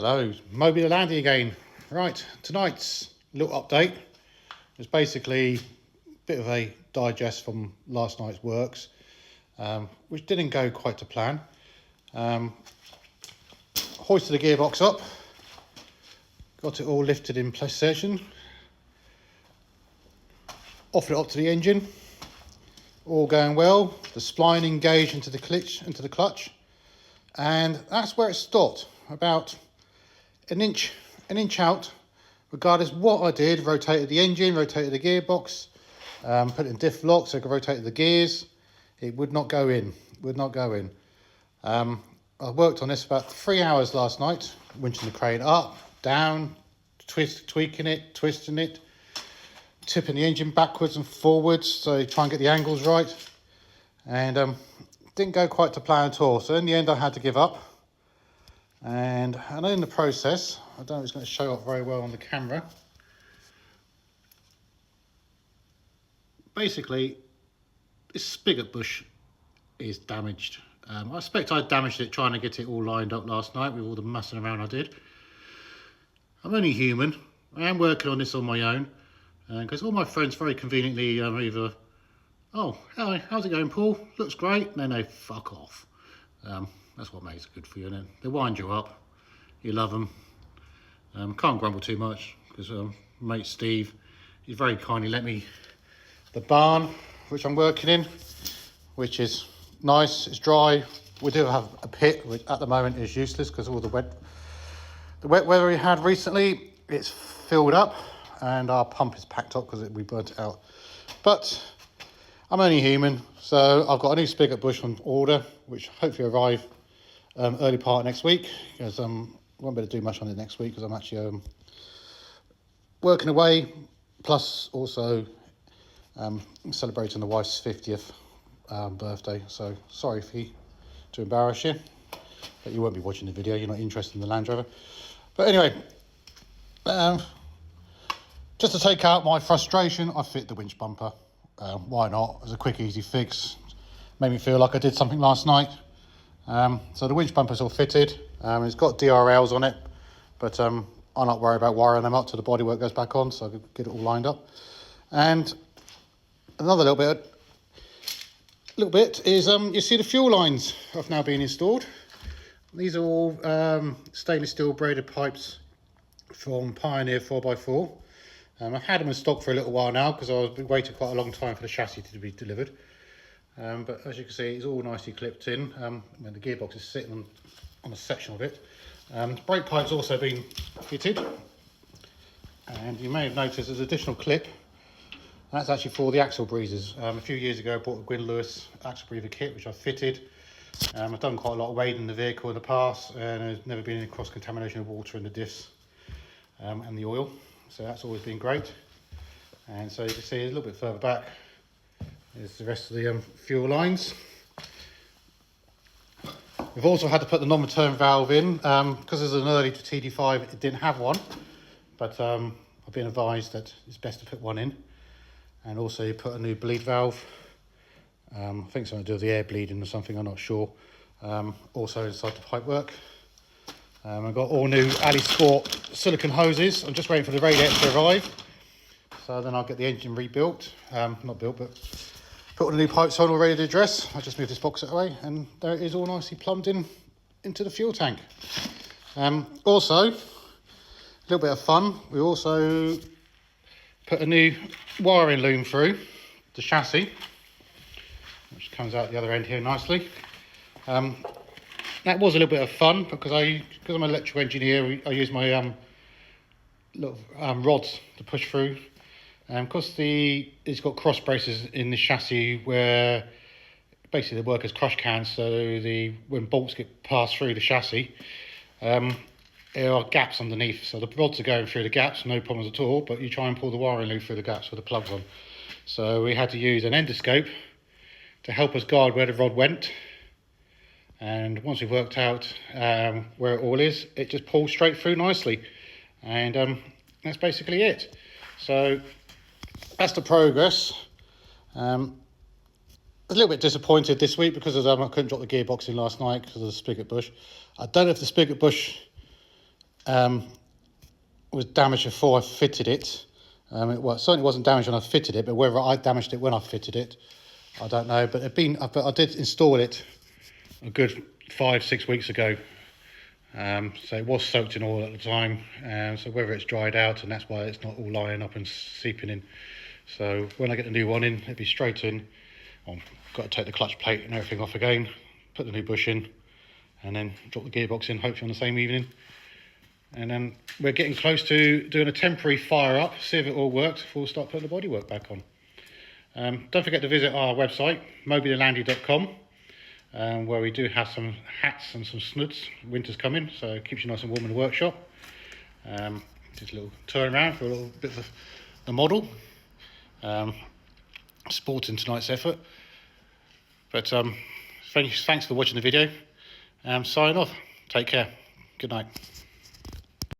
Hello, Moby the Landy again. Right, tonight's little update is basically a bit of a digest from last night's works, which didn't go quite to plan. Hoisted the gearbox up, got it all lifted in position, offered it up to the engine, all going well. The spline engaged into the clutch, and that's where it stopped. About an inch out, regardless what I did. Rotated the engine, rotated the gearbox, put it in diff lock so I could rotate the gears. It would not go in. I worked on this about 3 hours last night, winching the crane up, down, tweaking it, twisting it, tipping the engine backwards and forwards so try and get the angles right, and didn't go quite to plan at all. So in the end I had to give up, and in the process, I don't know if it's going to show up very well on the camera. Basically, this spigot bush is damaged. I expect I damaged it trying to get it all lined up last night with all the messing around I did. I'm only human. I am working on this on my own, because all my friends very conveniently either, "Oh, hi, how's it going, Paul? Looks great," and then they fuck off. That's what makes it good for you. And then they wind you up. You love them. Can't grumble too much because mate Steve, he's very kindly lent me the barn which I'm working in, which is nice. It's dry. We do have a pit, which at the moment is useless because all the wet weather we had recently, it's filled up, and our pump is packed up because we burnt it out. But I'm only human, so I've got a new spigot bush on order, which hopefully arrive early part of next week, because I won't be able to do much on it next week because I'm actually working away, plus also celebrating the wife's 50th birthday. So sorry to embarrass you, but you won't be watching the video. You're not interested in the Land Rover. But anyway, just to take out my frustration, I fit the winch bumper. Why not? It's a quick, easy fix. Made me feel like I did something last night. So the winch bumper's all fitted. It's got DRLs on it, but I'm not worried about wiring them up to the bodywork goes back on, so I could get it all lined up. And another little bit is you see the fuel lines have now been installed. These are all stainless steel braided pipes from Pioneer 4x4. I've had them in stock for a little while now because I've been waiting quite a long time for the chassis to be delivered. But as you can see, it's all nicely clipped in. And the gearbox is sitting on a section of it. Brake pipe's also been fitted. And you may have noticed there's an additional clip. That's actually for the axle breathers. A few years ago I bought a Gwyn Lewis axle breather kit, which I've fitted. I've done quite a lot of wading in the vehicle in the past, and there's never been any cross-contamination of water in the diffs and the oil. So that's always been great. And so you can see a little bit further back is the rest of the fuel lines. We've also had to put the non-return valve in because there's an early to TD5, it didn't have one, but I've been advised that it's best to put one in. And also you put a new bleed valve. I think something to do with the air bleeding or something, I'm not sure. Also inside the pipework. I've got all new Ali Sport silicone hoses. I'm just waiting for the radiator to arrive. So then I'll get the engine rebuilt. Not built, but put all the new pipes on, all ready to dress. I'll just move this box away, and there it is, all nicely plumbed in into the fuel tank. Also, a little bit of fun. We also put a new wiring loom through the chassis, which comes out the other end here nicely. That was a little bit of fun because I'm an electrical engineer. I use my little rods to push through. Because it's got cross braces in the chassis where basically they work as crush cans, so when bolts get passed through the chassis, there are gaps underneath. So the rods are going through the gaps, no problems at all, but you try and pull the wiring loop through the gaps with the plugs on. So we had to use an endoscope to help us guide where the rod went. And once we've worked out where it all is, it just pulls straight through nicely. And that's basically it. So that's the progress. A little bit disappointed this week because I couldn't drop the gearbox in last night because of the spigot bush. I don't know if the spigot bush was damaged before I fitted it. It certainly wasn't damaged when I fitted it, but whether I damaged it when I fitted it, I don't know. But I did install it a good 5-6 weeks ago. So it was soaked in oil at the time. So whether it's dried out, and that's why it's not all lying up and seeping in. So when I get the new one in, it'll be straight in. I've got to take the clutch plate and everything off again, put the new bush in, and then drop the gearbox in, hopefully on the same evening. And then we're getting close to doing a temporary fire up, see if it all works before we start putting the bodywork back on. Don't forget to visit our website, mobythelandy.com, where we do have some hats and some snoods. Winter's coming, so it keeps you nice and warm in the workshop. Just a little turn around for a little bit of the model. Sporting tonight's effort. But thanks for watching the video. Sign off. Take care. Good night.